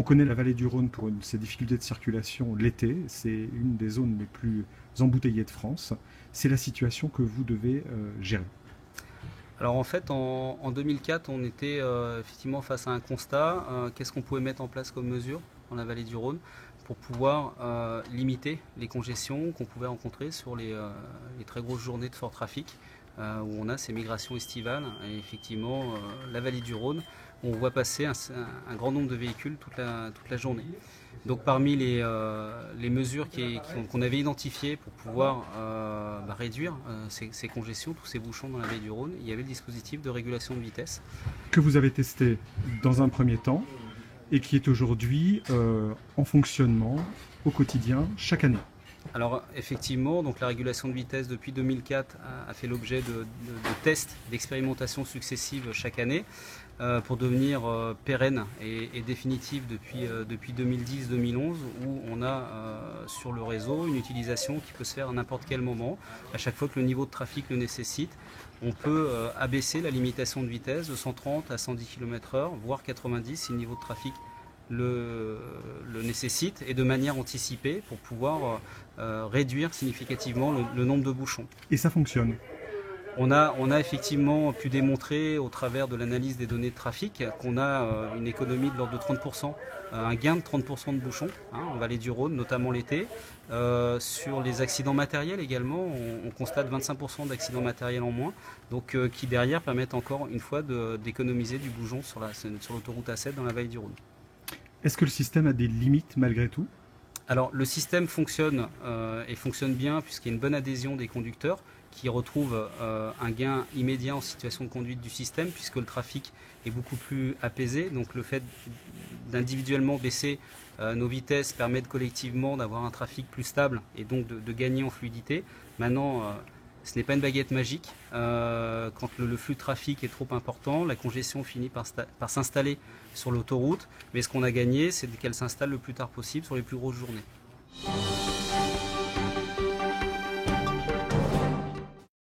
On connaît la vallée du Rhône pour ses difficultés de circulation l'été. C'est une des zones les plus embouteillées de France. C'est la situation que vous devez gérer. Alors en fait, en 2004, on était effectivement face à un constat. Qu'est-ce qu'on pouvait mettre en place comme mesure dans la vallée du Rhône pour pouvoir limiter les congestions qu'on pouvait rencontrer sur les très grosses journées de fort trafic où on a ces migrations estivales. Et effectivement, la vallée du Rhône, on voit passer un grand nombre de véhicules toute la journée. Donc parmi les mesures qu'on avait identifiées pour pouvoir réduire ces congestions, tous ces bouchons dans la vallée du Rhône, il y avait le dispositif de régulation de vitesse. Que vous avez testé dans un premier temps et qui est aujourd'hui en fonctionnement au quotidien chaque année. Alors effectivement, donc la régulation de vitesse depuis 2004 a fait l'objet de tests, d'expérimentations successives chaque année pour devenir pérenne et définitive depuis 2010-2011 où on a sur le réseau une utilisation qui peut se faire à n'importe quel moment. À chaque fois que le niveau de trafic le nécessite, on peut abaisser la limitation de vitesse de 130 à 110 km/h, voire 90 si le niveau de trafic le nécessite et de manière anticipée pour pouvoir réduire significativement le nombre de bouchons. Et ça fonctionne. On a effectivement pu démontrer au travers de l'analyse des données de trafic qu'on a une économie de l'ordre de 30%, un gain de 30% de bouchons en vallée du Rhône, notamment l'été. Sur les accidents matériels également, on constate 25% d'accidents matériels en moins, donc qui derrière permettent encore une fois d'économiser du bouchon sur l'autoroute A7 dans la vallée du Rhône. Est-ce que le système a des limites malgré tout ? Alors le système fonctionne et fonctionne bien puisqu'il y a une bonne adhésion des conducteurs qui retrouvent un gain immédiat en situation de conduite du système puisque le trafic est beaucoup plus apaisé. Donc le fait d'individuellement baisser nos vitesses permet collectivement d'avoir un trafic plus stable et donc de gagner en fluidité. Maintenant, ce n'est pas une baguette magique. Quand le flux de trafic est trop important, la congestion finit par s'installer sur l'autoroute. Mais ce qu'on a gagné, c'est qu'elle s'installe le plus tard possible sur les plus grosses journées.